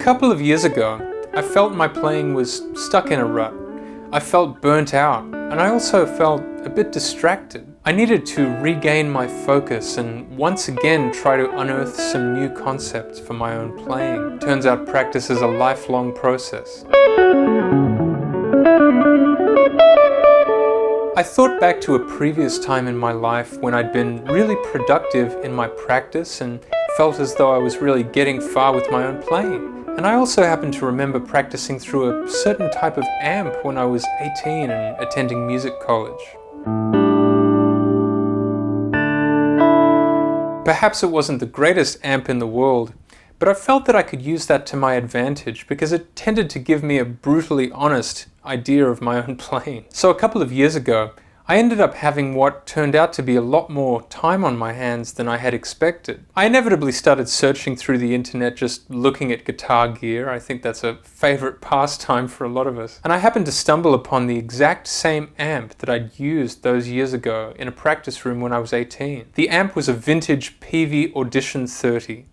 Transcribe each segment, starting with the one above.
couple of years ago, I felt my playing was stuck in a rut. I felt burnt out, and I also felt a bit distracted. I needed to regain my focus and once again try to unearth some new concepts for my own playing. Turns out practice is a lifelong process. I thought back to a previous time in my life when I'd been really productive in my practice and felt as though I was really getting far with my own playing. And I also happen to remember practicing through a certain type of amp when I was 18 and attending music college. Perhaps it wasn't the greatest amp in the world, but I felt that I could use that to my advantage because it tended to give me a brutally honest idea of my own playing. So a couple of years ago, I ended up having what turned out to be a lot more time on my hands than I had expected. I inevitably started searching through the internet, just looking at guitar gear. I think that's a favorite pastime for a lot of us. And I happened to stumble upon the exact same amp that I'd used those years ago in a practice room when I was 18. The amp was a vintage Peavey Audition 30.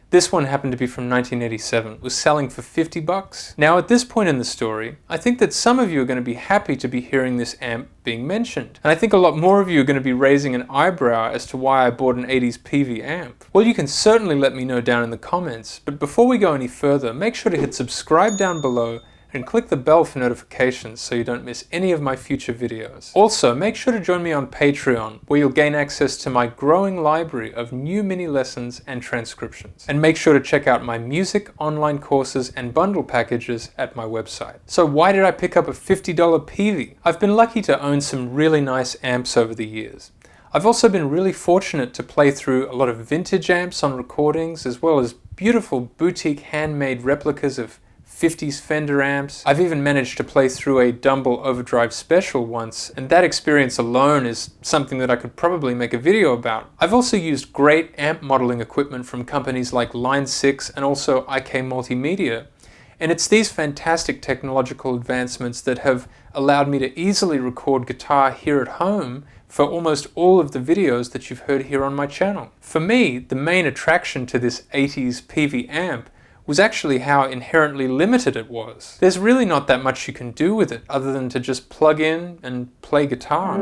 This one happened to be from 1987. It was selling for $50. Now at this point in the story, I think that some of you are going to be happy to be hearing this amp being mentioned. And I think a lot more of you are going to be raising an eyebrow as to why I bought an 80s Peavey amp. Well, you can certainly let me know down in the comments, but before we go any further, make sure to hit subscribe down below and click the bell for notifications so you don't miss any of my future videos. Also, make sure to join me on Patreon, where you'll gain access to my growing library of new mini lessons and transcriptions. And make sure to check out my music, online courses, and bundle packages at my website. So why did I pick up a $50 Peavey? I've been lucky to own some really nice amps over the years. I've also been really fortunate to play through a lot of vintage amps on recordings, as well as beautiful boutique handmade replicas of 50s Fender amps. I've even managed to play through a Dumble Overdrive Special once, and that experience alone is something that I could probably make a video about. I've also used great amp modeling equipment from companies like Line 6 and also IK Multimedia, and it's these fantastic technological advancements that have allowed me to easily record guitar here at home for almost all of the videos that you've heard here on my channel. For me, the main attraction to this 80s Peavey amp was actually how inherently limited it was. There's really not that much you can do with it other than to just plug in and play guitar.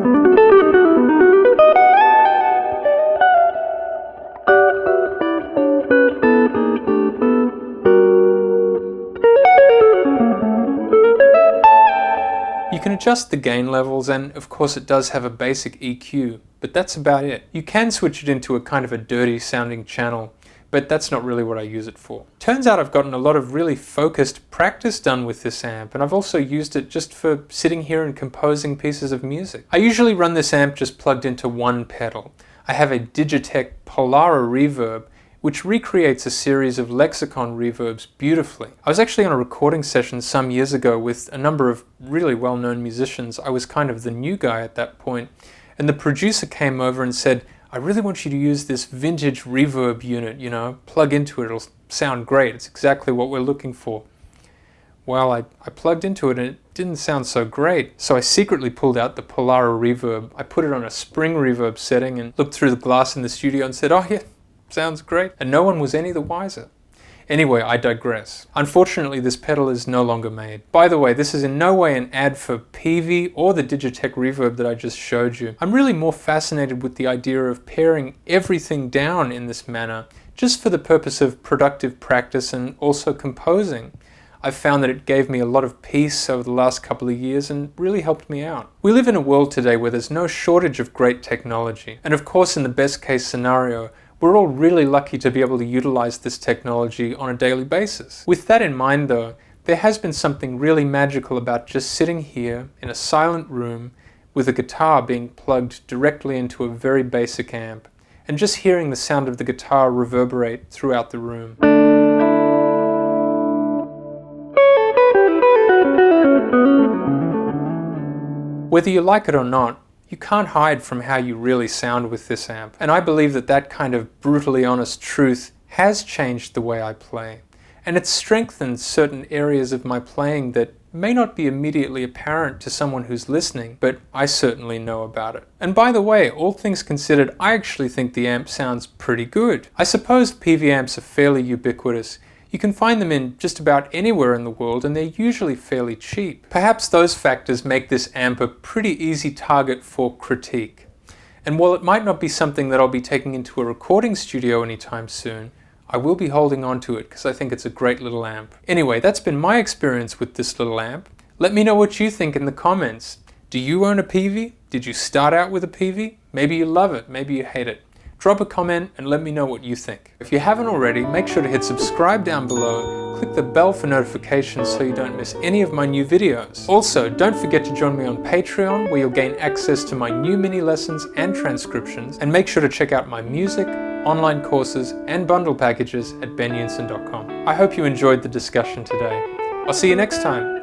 You can adjust the gain levels, and of course it does have a basic EQ, but that's about it. You can switch it into a kind of a dirty sounding channel, but that's not really what I use it for. Turns out I've gotten a lot of really focused practice done with this amp, and I've also used it just for sitting here and composing pieces of music. I usually run this amp just plugged into one pedal. I have a Digitech Polara reverb, which recreates a series of Lexicon reverbs beautifully. I was actually on a recording session some years ago with a number of really well-known musicians. I was kind of the new guy at that point, and the producer came over and said, I really want you to use this vintage reverb unit, you know, plug into it, it'll sound great. It's exactly what we're looking for. Well, I plugged into it and it didn't sound so great. So I secretly pulled out the Polara reverb. I put it on a spring reverb setting and looked through the glass in the studio and said, oh yeah, sounds great. And no one was any the wiser. Anyway, I digress. Unfortunately, this pedal is no longer made. By the way, this is in no way an ad for Peavey or the Digitech reverb that I just showed you. I'm really more fascinated with the idea of paring everything down in this manner, just for the purpose of productive practice and also composing. I've found that it gave me a lot of peace over the last couple of years and really helped me out. We live in a world today where there's no shortage of great technology. And of course, in the best case scenario, we're all really lucky to be able to utilize this technology on a daily basis. With that in mind though, there has been something really magical about just sitting here in a silent room with a guitar being plugged directly into a very basic amp and just hearing the sound of the guitar reverberate throughout the room. Whether you like it or not, you can't hide from how you really sound with this amp, and I believe that that kind of brutally honest truth has changed the way I play, and it's strengthened certain areas of my playing that may not be immediately apparent to someone who's listening, but I certainly know about it. And by the way, all things considered, I actually think the amp sounds pretty good. I suppose Peavey amps are fairly ubiquitous. You can find them in just about anywhere in the world, and they're usually fairly cheap. Perhaps those factors make this amp a pretty easy target for critique. And while it might not be something that I'll be taking into a recording studio anytime soon, I will be holding on to it because I think it's a great little amp. Anyway, that's been my experience with this little amp. Let me know what you think in the comments. Do you own a Peavey? Did you start out with a Peavey? Maybe you love it, maybe you hate it. Drop a comment and let me know what you think. If you haven't already, make sure to hit subscribe down below, click the bell for notifications so you don't miss any of my new videos. Also, don't forget to join me on Patreon, where you'll gain access to my new mini lessons and transcriptions, and make sure to check out my music, online courses, and bundle packages at benyunson.com. I hope you enjoyed the discussion today. I'll see you next time.